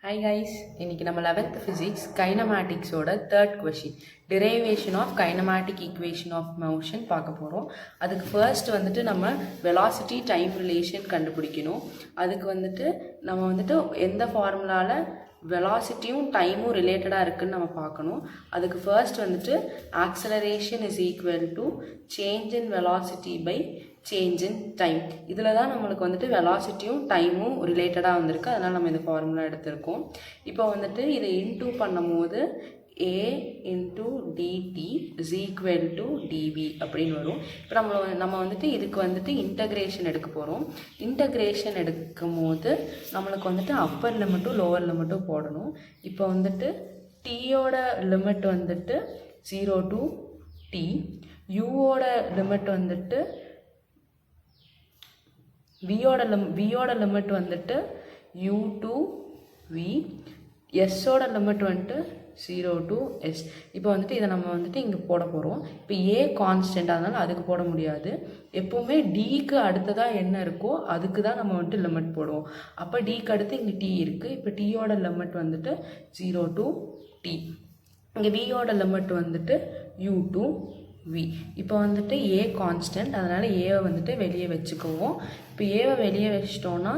Hi guys, இன்னைக்கு நம்ம 11th physics kinematics ஓட third question derivation of kinematic equation of motion பார்க்க போறோம். அதுக்கு first வந்துட்டு நம்ம velocity time relation கண்டுபிடிக்கணும். அதுக்கு வந்துட்டு நம்ம எந்த ஃபார்முலால வெலாசிட்டியும் டைமும் ரிலேட்டடாக இருக்குன்னு நம்ம பார்க்கணும். அதுக்கு ஃபர்ஸ்ட் வந்துட்டு acceleration is equal to change in velocity by change in time. இதில் தான் நம்மளுக்கு வந்துட்டு வெலாசிட்டியும் டைமும் ரிலேட்டடாக வந்திருக்கு. அதனால் நம்ம இந்த ஃபார்முலா எடுத்திருக்கோம். இப்போ வந்துட்டு இதை இன்டூ பண்ணும் போது a into dt is equal to dv அப்படின்னு வரும். இப்போ நம்ம வந்துட்டு இதுக்கு வந்துட்டு இன்டகிரேஷன் எடுக்க போகிறோம். இன்டகிரேஷன் எடுக்கும் போது நம்மளுக்கு வந்துட்டு அப்பர் லிமிட்டும் லோவர் லிமிட்டும் போடணும். இப்போ வந்துட்டு டீயோட லிமிட் வந்துட்டு 0 to t, யூவோட லிமிட் வந்துட்டு வியோட லிமிட் வந்துட்டு u to v, எஸ்ஸோட லிமிட் வந்துட்டு 0 to s. இப்போ வந்துட்டு இதை நம்ம வந்துட்டு இங்கே போட போகிறோம். இப்போ ஏ கான்ஸ்டன்ட், அதனால் அதுக்கு போட முடியாது. எப்போவுமே டிக்கு அடுத்ததாக என்ன இருக்கோ அதுக்கு தான் நம்ம வந்துட்டு லிமிட் போடுவோம். அப்போ டிக்கு அடுத்து இங்கே டி இருக்குது. இப்போ டீயோட லிமிட் வந்துட்டு 0 to t, இங்கே வியோட லிமிட் வந்துட்டு u to v. இப்போ வந்துட்டு ஏ கான்ஸ்டன்ட், அதனால் ஏவை வந்துட்டு வெளியே வச்சுக்குவோம். இப்போ ஏவை வெளியே வச்சிட்டோன்னா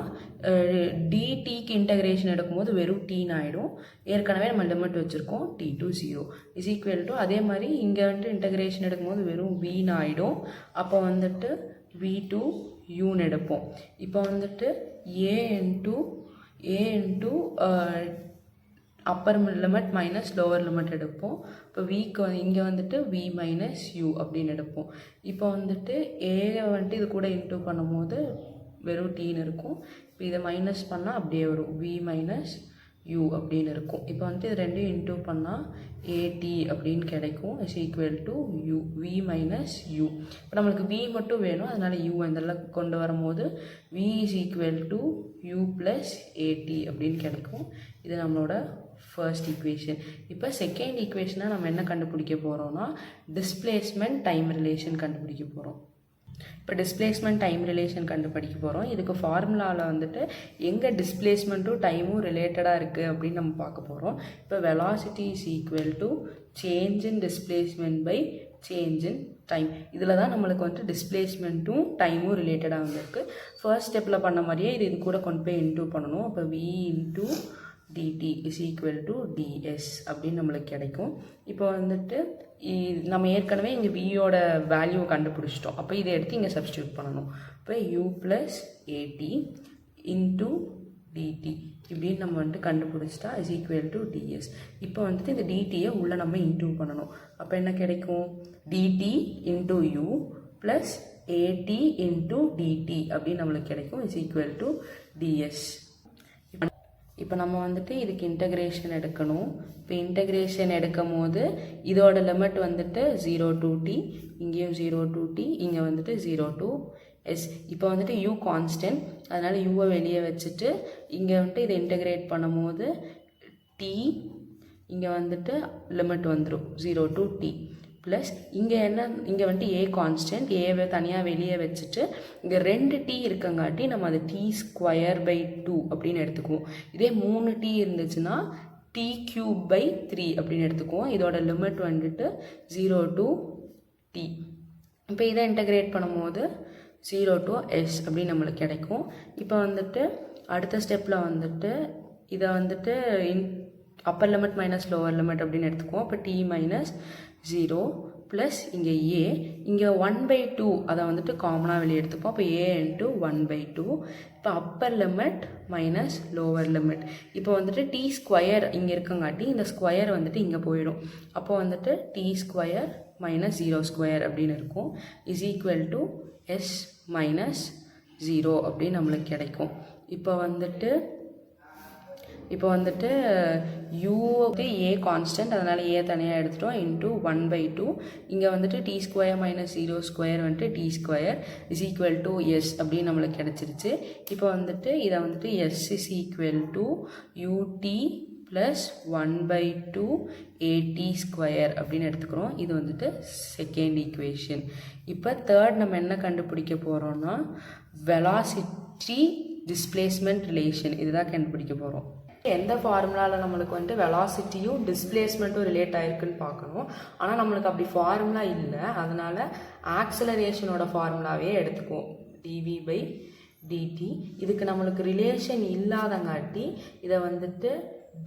டிடிக்கு இன்டகிரேஷன் எடுக்கும்போது வெறும் டீன்னு ஆகிடும். ஏற்கனவே நம்ம லிமிட் வச்சுருக்கோம் t to 0 is equal to, அதே மாதிரி இங்கே வந்துட்டு இன்டகிரேஷன் எடுக்கும்போது வெறும் வின்னு ஆகிடும். அப்போ வந்துட்டு v to uன்னு எடுப்போம். இப்போ வந்துட்டு a into upper limit minus lower limit எடுப்போம். இப்போ விக்கு இங்கே வந்துட்டு v மைனஸ் u அப்படின்னு எடுப்போம். இப்போ வந்துட்டு ஏவை வந்துட்டு இது கூட இன்டூ பண்ணும்போது வெறும் டீன்னு இருக்கும். இப்போ இதை மைனஸ் பண்ணால் அப்படியே வரும் v மைனஸ் u அப்படின்னு இருக்கும். இப்போ வந்துட்டு இது ரெண்டையும் இன்டூ பண்ணால் at அப்படின்னு கிடைக்கும். Is equal to u, v minus u. இப்போ நம்மளுக்கு v மட்டும் வேணும், அதனால் u இதெல்லாம் கொண்டு வரும்போது v is equal to u plus at அப்படின்னு கிடைக்கும். இது நம்மளோட ஃபர்ஸ்ட் ஈக்குவேஷன். இப்போ செகண்ட் ஈக்குவேஷனாக நம்ம என்ன கண்டுபிடிக்க போகிறோம்னா டிஸ்பிளேஸ்மெண்ட் டைம் ரிலேஷன் கண்டுபிடிக்க போகிறோம். இப்போ டிஸ்பிளேஸ்மெண்ட் டைம் ரிலேஷன் கண்டுபிடிக்க போகிறோம். இதுக்கு ஃபார்முலாவில் வந்துட்டு எங்கே டிஸ்பிளேஸ்மெண்ட்டும் டைமும் ரிலேட்டடாக இருக்குது அப்படின்னு நம்ம பார்க்க போகிறோம். இப்போ velocity is equal to change in displacement by change in time. இதில் தான் நம்மளுக்கு வந்துட்டு டிஸ்பிளேஸ்மெண்ட்டும் டைமும் ரிலேட்டடாக வந்திருக்கு. ஃபர்ஸ்ட் ஸ்டெப்பில் பண்ண மாதிரியே இது கூட கொண்டு போய் இன்டூ பண்ணணும். அப்போ v into dt is equal to ds அப்படின்னு நம்மளுக்கு கிடைக்கும். இப்போ வந்துட்டு நம்ம ஏற்கனவே இங்கே வியோட வேல்யூவை கண்டுபிடிச்சிட்டோம். அப்போ இதை எடுத்து இங்கே சப்ஸ்டியூட் பண்ணணும். இப்போ u plus at into dt இப்படின்னு நம்ம வந்துட்டு கண்டுபிடிச்சிட்டா இஸ் ஈக்குவல் டு ds. இப்போ வந்துட்டு இந்த dtயை உள்ளே நம்ம இன்டூ பண்ணணும். அப்போ என்ன கிடைக்கும்? dt into u plus at into dt அப்படின்னு நம்மளுக்கு கிடைக்கும். Is equal to ds. இப்போ நம்ம வந்துட்டு இதுக்கு இன்டகிரேஷன் எடுக்கணும். இப்போ இன்டகிரேஷன் எடுக்கும் போது இதோட லிமிட் வந்துட்டு 0 to t, இங்கேயும் 0 to t, இங்கே வந்துட்டு 0 to s. இப்போ வந்துட்டு u கான்ஸ்டன்ட், அதனால் யூவை வெளியே வச்சுட்டு இங்கே வந்துட்டு இதை இன்டகிரேட் பண்ணும் போது t, இங்கே வந்துட்டு லிமிட் வந்துடும் 0 to t ப்ளஸ் இங்கே இங்கே வந்துட்டு ஏ கான்ஸ்டன்ட், ஏவை தனியாக வெளியே வச்சுட்டு இங்கே 2 t இருக்கங்காட்டி நம்ம அது t ஸ்கொயர் பை 2 அப்படின்னு எடுத்துக்குவோம். இதே 3 t இருந்துச்சுன்னா t கியூப் பை 3 அப்படின்னு எடுத்துக்குவோம். இதோட லிமிட் வந்துட்டு 0 to t. இப்போ இதை இன்டகிரேட் பண்ணும்போது 0 to s அப்படின்னு நம்மளுக்கு கிடைக்கும். இப்போ வந்துட்டு அடுத்த ஸ்டெப்பில் வந்துட்டு இதை வந்துட்டு Appar limit minus lower limit அப்படின்னு எடுத்துக்குவோம். இப்போ t மைனஸ் 0 ப்ளஸ் இங்கே a, இங்கே 1/2 அதை வந்துட்டு காமனாக வெளியே எடுத்துப்போம். அப்போ a இன்ட்டு 1/2. இப்போ Appar limit minus lower limit. இப்போ வந்துட்டு t ஸ்கொயர் இங்கே இருக்கங்காட்டி இந்த ஸ்கொயர் வந்துட்டு இங்கே போயிடும். அப்போ வந்துட்டு t ஸ்கொயர் மைனஸ் 0 ஸ்கொயர் அப்படின்னு இருக்கும். Is equal to s minus 0 அப்படின்னு நம்மளுக்கு கிடைக்கும். இப்போ வந்துட்டு u ஏ கான்ஸ்டன்ட், அதனால் ஏ தனியாக எடுத்துட்டோம் இன்ட்டு 1/2. இங்கே வந்துட்டு t ஸ்கொயர் மைனஸ் 0 ஸ்கொயர் வந்துட்டு t square is equal to s அப்படின்னு நம்மளுக்கு கிடச்சிருச்சு. இப்போ வந்துட்டு இதை வந்துட்டு s is equal to ut plus 1/2 at square அப்படின்னு எடுத்துக்கிறோம். இது வந்துட்டு செகண்ட் ஈக்குவேஷன். இப்போ தேர்ட் நம்ம என்ன கண்டுபிடிக்க போகிறோம்னா வெலாசிட்டி டிஸ்பிளேஸ்மெண்ட் ரிலேஷன், இதுதான் கண்டுபிடிக்க போகிறோம். எந்த ஃபார்முலாவில் நம்மளுக்கு வந்துட்டு வெலாசிட்டியும் டிஸ்பிளேஸ்மெண்ட்டும் ரிலேட் ஆகிருக்குன்னு பார்க்கணும். ஆனால் நம்மளுக்கு அப்படி ஃபார்முலா இல்லை, அதனால் ஆக்சலரேஷனோட ஃபார்முலாவே எடுத்துக்குவோம். Dv by dt. இதுக்கு நம்மளுக்கு ரிலேஷன் இல்லாதங்காட்டி இதை வந்துட்டு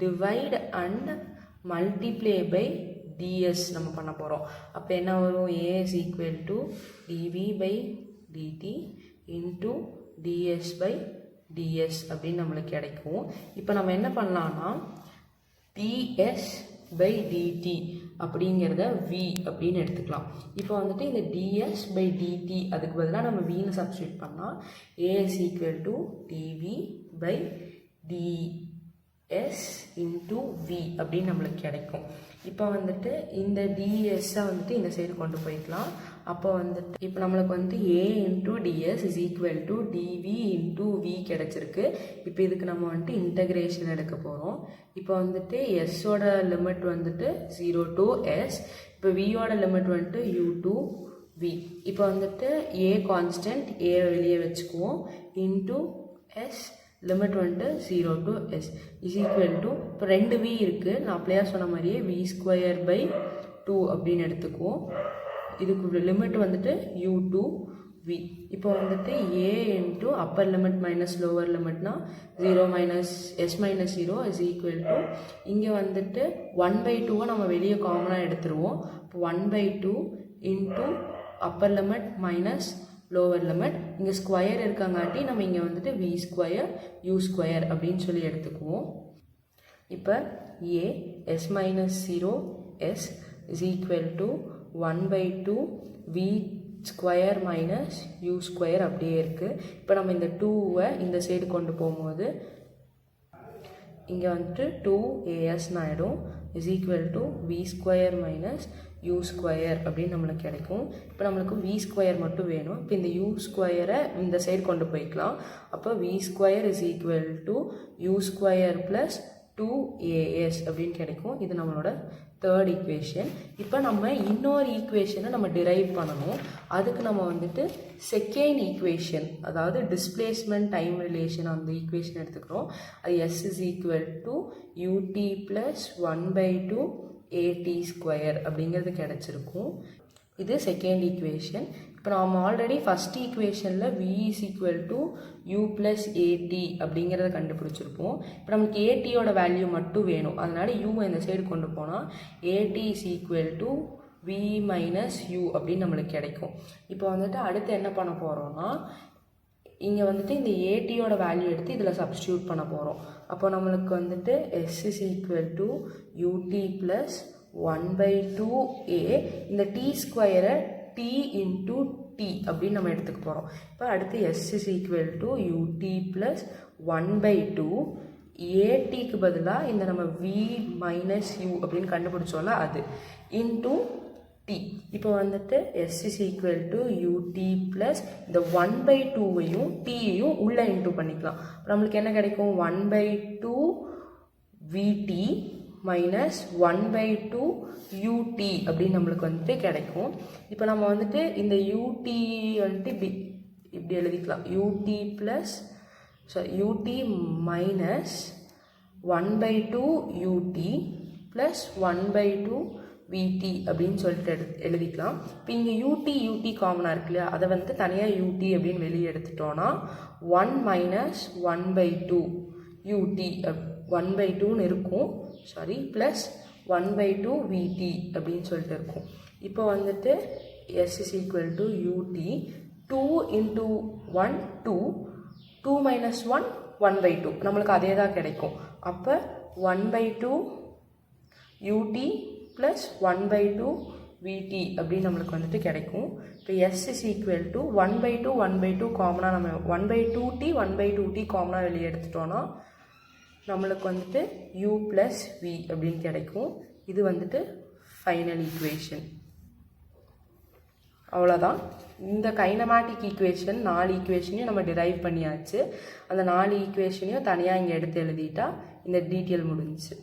divide and multiply by ds நம்ம பண்ண போகிறோம். அப்போ என்ன வரும்? a is equal to dv by dt into ds by ds அப்படின்னு நம்மளுக்கு கிடைக்கும். இப்போ நம்ம என்ன பண்ணலாம்னா ds by dt அப்படிங்கிறத v அப்படின்னு எடுத்துக்கலாம். இப்போ வந்துட்டு இந்த ds by dt அதுக்கு பதிலாக நம்ம vன்னு சப்ஸ்டியூட் பண்ணால் a is equal to dv by ds into v அப்படின்னு நம்மளுக்கு கிடைக்கும். இப்போ வந்துட்டு இந்த ds வந்துட்டு இந்த சைடு கொண்டு போய்க்கலாம். அப்போ வந்துட்டு இப்போ நம்மளுக்கு வந்து a into ds is equal to dv into v கிடைச்சிருக்கு. இப்போ இதுக்கு நம்ம வந்துட்டு இன்டகிரேஷன் எடுக்க போகிறோம். இப்போ வந்துட்டு s-ஓட லிமிட் வந்துட்டு 0 to s. இப்போ v-ஓட லிமிட் வந்துட்டு u to v. இப்போ வந்துட்டு a கான்ஸ்டன்ட் a வெளியே வச்சுக்குவோம் into s லிமிட் வந்துட்டு 0 to s is equal to இப்போ 2v இருக்குது. நான் அப்படியே சொன்ன மாதிரியே v ஸ்கொயர் பை 2 அப்படின்னு எடுத்துக்குவோம். இதுக்கு லிமிட் வந்துட்டு u to v. இப்போ வந்துட்டு a into upper limit minus lower லிமிட்னா 0 minus s minus 0 is equal to இங்கே வந்துட்டு 1/2 நம்ம வெளியே காமனாக எடுத்துருவோம். இப்போ 1/2 into upper limit minus lower limit. இங்கே ஸ்கொயர் இருக்காங்காட்டி நம்ம இங்கே வந்துட்டு v ஸ்கொயர் u ஸ்கொயர் அப்படின்னு சொல்லி எடுத்துக்குவோம். இப்போ a s minus 0 s is equal to 1/2 v square minus u square அப்படியே இருக்குது. இப்போ நம்ம இந்த 2வை இந்த சைடு கொண்டு போகும்போது இங்கே வந்துட்டு 2as ஆகிடும் is equal to v square minus u square அப்படின்னு நம்மளுக்கு கிடைக்கும். இப்போ நம்மளுக்கு v ஸ்கொயர் மட்டும் வேணும். இப்போ இந்த u ஸ்கொயரை இந்த சைடு கொண்டு போய்க்கலாம். அப்போ v square is equal to u square plus 2as அப்படின்னு கிடைக்கும். இது நம்மளோட தேர்ட் ஈக்குவேஷன். இப்போ நம்ம இன்னொரு ஈக்குவேஷனை நம்ம டிரைவ் பண்ணணும். அதுக்கு நம்ம வந்துட்டு செகண்ட் ஈக்குவேஷன், அதாவது டிஸ்பிளேஸ்மெண்ட் டைம் ரிலேஷன் அந்த ஈக்குவேஷன் எடுத்துக்கிறோம். அது s is equal to ut plus 1/2 at square அப்படிங்கிறது கிடச்சிருக்கும். இது செகண்ட் ஈக்குவேஷன். இப்போ நம்ம ஆல்ரெடி ஃபஸ்ட் ஈக்குவேஷனில் v is equal to u plus at அப்படிங்கிறத கண்டுபிடிச்சிருப்போம். இப்போ நமக்கு atயோட வேல்யூ மட்டும் வேணும். அதனால் u இந்த சைடு கொண்டு போனால் at is equal to v minus u அப்படின்னு நம்மளுக்கு கிடைக்கும். இப்போ வந்துட்டு அடுத்து என்ன பண்ண போகிறோம்னா இங்கே வந்துட்டு இந்த atயோட வேல்யூ எடுத்து இதில் சப்ஸ்டியூட் பண்ண போகிறோம். அப்போ நம்மளுக்கு வந்துட்டு s is equal to ut plus 1/2a இந்த t ஸ்கொயரை t இன்ட்டு t அப்படின்னு நம்ம எடுத்துக்க போகிறோம். இப்போ அடுத்து s is equal to ut plus 1/2 atக்கு பதிலாக இந்த நம்ம v மைனஸ் u அப்படின்னு கண்டுபிடிச்சோம்ல அது இன்ட்டு t. இப்போ வந்துட்டு s is equal to ut plus இந்த 1/2வையும் tயையும் உள்ளே இன்ட்டு பண்ணிக்கலாம். நம்மளுக்கு என்ன கிடைக்கும்? 1/2 vt மைனஸ் 1/2 ut அப்படின்னு நம்மளுக்கு வந்துட்டு கிடைக்கும். இப்போ நம்ம வந்துட்டு இந்த ut வந்துட்டு இப்படி எழுதிக்கலாம். ut plus ut minus 1/2 ut plus 1/2 vt அப்படின்னு சொல்லிட்டு எழுதிக்கலாம். இப்போ இங்கே ut காமனாக இருக்கு இல்லையா, அதை வந்து தனியாக ut அப்படின்னு வெளியே எடுத்துட்டோன்னா 1 மைனஸ் 1/2 ut 1/2ன்னு இருக்கும், ப்ளஸ் 1/2 vt அப்படின்னு சொல்லிட்டு இருக்கும். இப்போ வந்துட்டு s is equal to ut 2 into 1 2 minus 1 1/2 நம்மளுக்கு அதே தான் கிடைக்கும். அப்போ 1/2 ut ப்ளஸ் 1/2 vt அப்படின்னு நம்மளுக்கு வந்துட்டு கிடைக்கும். இப்போ s இஸ் ஈக்குவல் டு 1/2 1/2 காமனாக நம்ம 1/2t 1/2t காமனாக வெளியே எடுத்துட்டோன்னா நம்மளுக்கு வந்துட்டு u ப்ளஸ் v அப்படின்னு கிடைக்கும். இது வந்துட்டு ஃபைனல் ஈக்குவேஷன். அவ்வளோதான். இந்த கைனமேட்டிக் ஈக்குவேஷன் 4 ஈக்குவேஷனையும் நம்ம டிரைவ் பண்ணியாச்சு. அந்த 4 ஈக்குவேஷனையும் தனியாக இங்கே எடுத்து எழுதிட்டா இந்த டீட்டெயில் முடிஞ்சிச்சு.